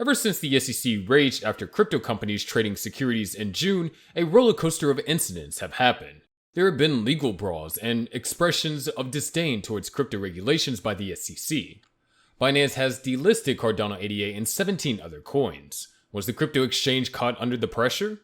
Ever since the SEC raged after crypto companies trading securities in June, a roller coaster of incidents have happened. There have been legal brawls and expressions of disdain towards crypto regulations by the SEC. Binance has delisted Cardano ADA and 17 other coins. Was the crypto exchange caught under the pressure?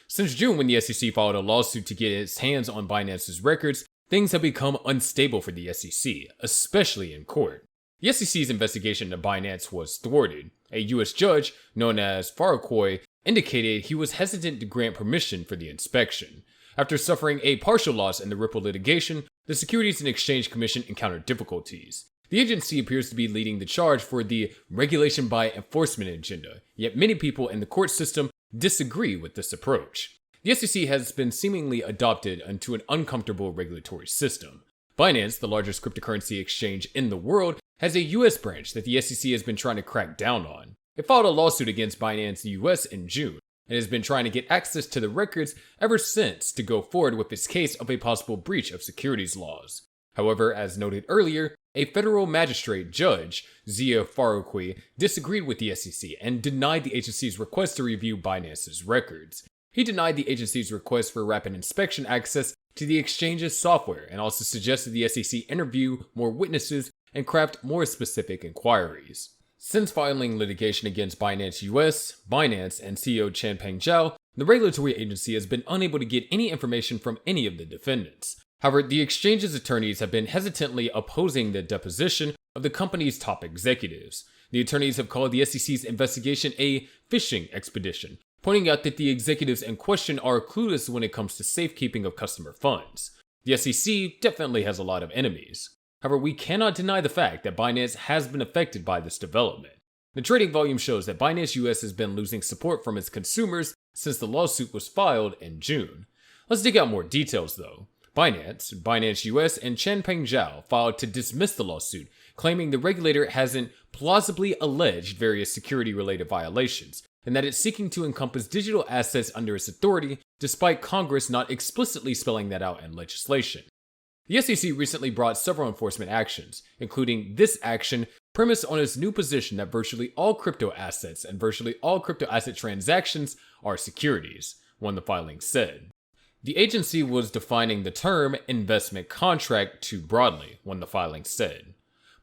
Since June, when the SEC filed a lawsuit to get its hands on Binance's records, things have become unstable for the SEC, especially in court. The SEC's investigation into Binance was thwarted. A U.S. judge, known as Faroukoi, indicated he was hesitant to grant permission for the inspection. After suffering a partial loss in the Ripple litigation, the Securities and Exchange Commission encountered difficulties. The agency appears to be leading the charge for the regulation by enforcement agenda, yet many people in the court system disagree with this approach. The SEC has been seemingly adopted into an uncomfortable regulatory system. Binance, the largest cryptocurrency exchange in the world, has a US branch that the SEC has been trying to crack down on. It filed a lawsuit against Binance US in June, and has been trying to get access to the records ever since to go forward with its case of a possible breach of securities laws. However, as noted earlier, a federal magistrate judge, Zia Faroukoi, disagreed with the SEC and denied the agency's request to review Binance's records. He denied the agency's request for rapid inspection access to the exchange's software and also suggested the SEC interview more witnesses and craft more specific inquiries. Since filing litigation against Binance US, Binance, and CEO Changpeng Zhao, the regulatory agency has been unable to get any information from any of the defendants. However, the exchange's attorneys have been hesitantly opposing the deposition of the company's top executives. The attorneys have called the SEC's investigation a fishing expedition, pointing out that the executives in question are clueless when it comes to safekeeping of customer funds. The SEC definitely has a lot of enemies. However, we cannot deny the fact that Binance has been affected by this development. The trading volume shows that Binance US has been losing support from its consumers since the lawsuit was filed in June. Let's dig out more details though. Binance US, and Changpeng Zhao filed to dismiss the lawsuit, claiming the regulator hasn't plausibly alleged various security-related violations, and that it's seeking to encompass digital assets under its authority, despite Congress not explicitly spelling that out in legislation. The SEC recently brought several enforcement actions, including this action premised on its new position that virtually all crypto assets and virtually all crypto asset transactions are securities, one of the filings said. The agency was defining the term investment contract too broadly, one of the filings said.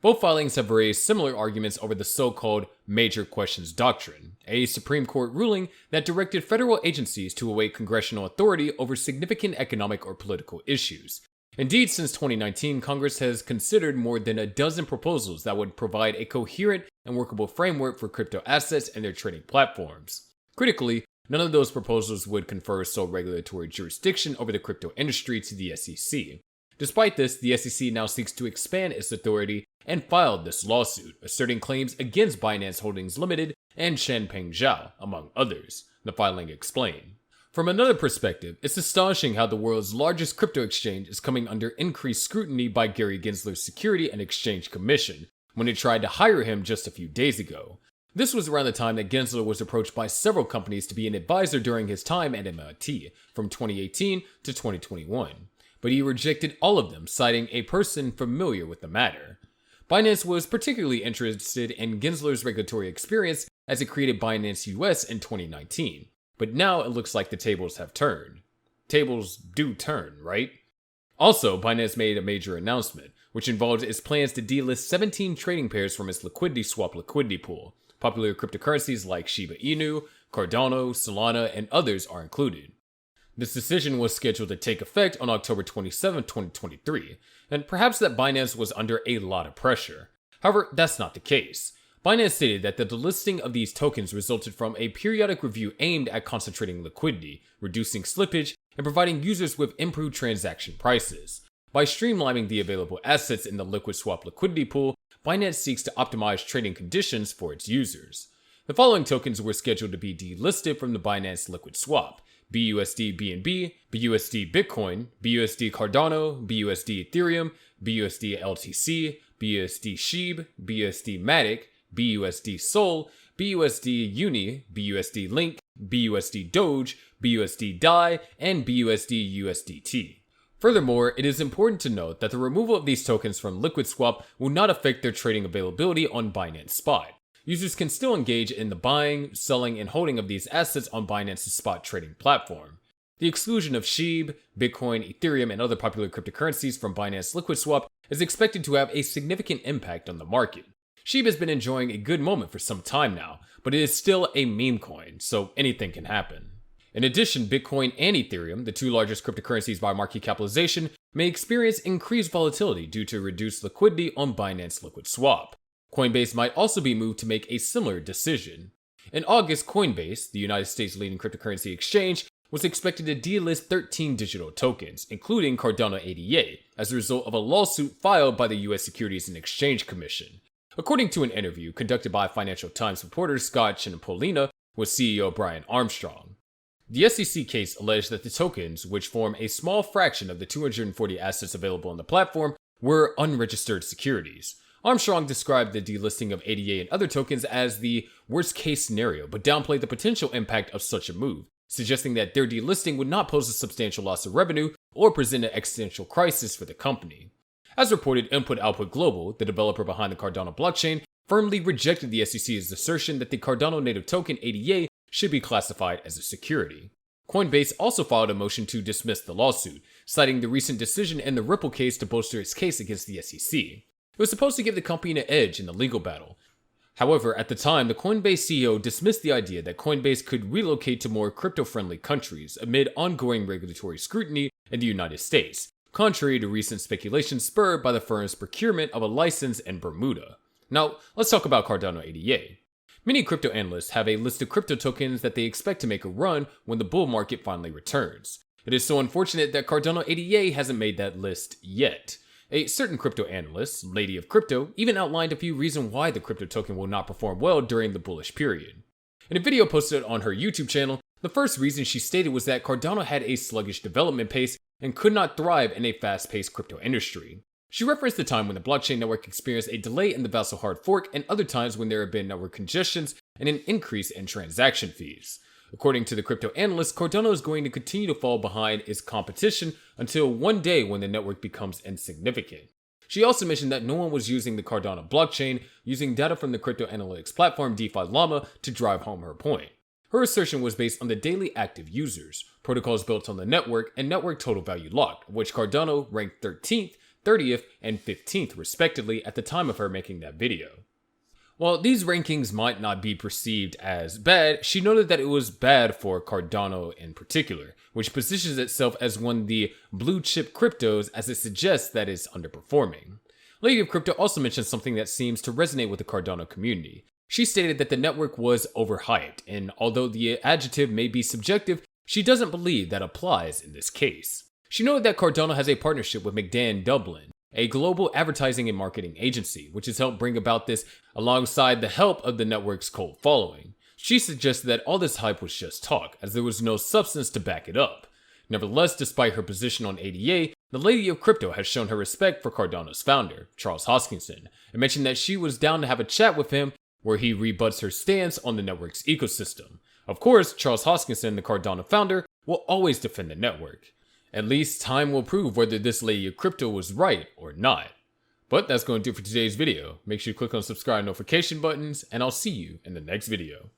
Both filings have raised similar arguments over the so-called major questions doctrine, a Supreme Court ruling that directed federal agencies to await congressional authority over significant economic or political issues. Indeed, since 2019, Congress has considered more than a dozen proposals that would provide a coherent and workable framework for crypto assets and their trading platforms. Critically, none of those proposals would confer sole regulatory jurisdiction over the crypto industry to the SEC. Despite this, the SEC now seeks to expand its authority and filed this lawsuit, asserting claims against Binance Holdings Limited and Changpeng Zhao, among others, the filing explained. From another perspective, it's astonishing how the world's largest crypto exchange is coming under increased scrutiny by Gary Gensler's Security and Exchange Commission when it tried to hire him just a few days ago. This was around the time that Gensler was approached by several companies to be an advisor during his time at MIT from 2018 to 2021, but he rejected all of them, citing a person familiar with the matter. Binance was particularly interested in Gensler's regulatory experience as it created Binance US in 2019. But now it looks like the tables have turned. Tables do turn, right? Also, Binance made a major announcement, which involves its plans to delist 17 trading pairs from its liquidity swap liquidity pool. Popular cryptocurrencies like Shiba Inu, Cardano, Solana, and others are included. This decision was scheduled to take effect on October 27, 2023, and perhaps that Binance was under a lot of pressure. However, that's not the case. Binance stated that the delisting of these tokens resulted from a periodic review aimed at concentrating liquidity, reducing slippage, and providing users with improved transaction prices. By streamlining the available assets in the liquid swap liquidity pool, Binance seeks to optimize trading conditions for its users. The following tokens were scheduled to be delisted from the Binance Liquid Swap: BUSD BNB, BUSD Bitcoin, BUSD Cardano, BUSD Ethereum, BUSD LTC, BUSD SHIB, BUSD Matic, BUSD Sol, BUSD Uni, BUSD Link, BUSD Doge, BUSD DAI, and BUSD USDT. Furthermore, it is important to note that the removal of these tokens from Liquid Swap will not affect their trading availability on Binance Spot. users can still engage in the buying, selling, and holding of these assets on Binance's spot trading platform. The exclusion of SHIB, Bitcoin, Ethereum, and other popular cryptocurrencies from Binance Liquid Swap is expected to have a significant impact on the market. SHIB has been enjoying a good moment for some time now, but it is still a meme coin, so anything can happen. In addition, Bitcoin and Ethereum, the two largest cryptocurrencies by market capitalization, may experience increased volatility due to reduced liquidity on Binance Liquid Swap. Coinbase might also be moved to make a similar decision. In August, Coinbase, the United States' leading cryptocurrency exchange, was expected to delist 13 digital tokens, including Cardano ADA, as a result of a lawsuit filed by the U.S. Securities and Exchange Commission. According to an interview conducted by Financial Times reporters Scott Chianopolina with CEO Brian Armstrong. The SEC case alleged that the tokens, which form a small fraction of the 240 assets available on the platform, were unregistered securities. Armstrong described the delisting of ADA and other tokens as the worst-case scenario, but downplayed the potential impact of such a move, suggesting that their delisting would not pose a substantial loss of revenue or present an existential crisis for the company. As reported, Input Output Global, the developer behind the Cardano blockchain, firmly rejected the SEC's assertion that the Cardano native token ADA should be classified as a security. Coinbase also filed a motion to dismiss the lawsuit, citing the recent decision in the Ripple case to bolster its case against the SEC. It was supposed to give the company an edge in the legal battle. However, at the time, the Coinbase CEO dismissed the idea that Coinbase could relocate to more crypto-friendly countries amid ongoing regulatory scrutiny in the United States, contrary to recent speculation spurred by the firm's procurement of a license in Bermuda. Now, let's talk about Cardano ADA. Many crypto analysts have a list of crypto tokens that they expect to make a run when the bull market finally returns. It is so unfortunate that Cardano ADA hasn't made that list yet. A certain crypto analyst, Lady of Crypto, even outlined a few reasons why the crypto token will not perform well during the bullish period. In a video posted on her YouTube channel, the first reason she stated was that Cardano had a sluggish development pace and could not thrive in a fast-paced crypto industry. She referenced the time when the blockchain network experienced a delay in the Vassal hard fork and other times when there have been network congestions and an increase in transaction fees. According to the crypto analyst, Cardano is going to continue to fall behind its competition until one day when the network becomes insignificant. She also mentioned that no one was using the Cardano blockchain, using data from the crypto analytics platform DeFi Llama to drive home her point. Her assertion was based on the daily active users, protocols built on the network, and network total value locked, of which Cardano ranked 13th, 30th, and 15th respectively at the time of her making that video. While these rankings might not be perceived as bad, she noted that it was bad for Cardano in particular, which positions itself as one of the blue chip cryptos as it suggests that it's underperforming. Lady of Crypto also mentioned something that seems to resonate with the Cardano community. She stated that the network was overhyped, and although the adjective may be subjective, she doesn't believe that applies in this case. She noted that Cardano has a partnership with McDan Dublin, a global advertising and marketing agency, which has helped bring about this alongside the help of the network's cult following. She suggested that all this hype was just talk, as there was no substance to back it up. Nevertheless, despite her position on ADA, the Lady of Crypto has shown her respect for Cardano's founder, Charles Hoskinson, and mentioned that she was down to have a chat with him where he rebuts her stance on the network's ecosystem. Of course, Charles Hoskinson, the Cardano founder, will always defend the network. At least time will prove whether this Lady of Crypto was right or not. But that's going to do it for today's video. Make sure you click on the subscribe notification buttons, and I'll see you in the next video.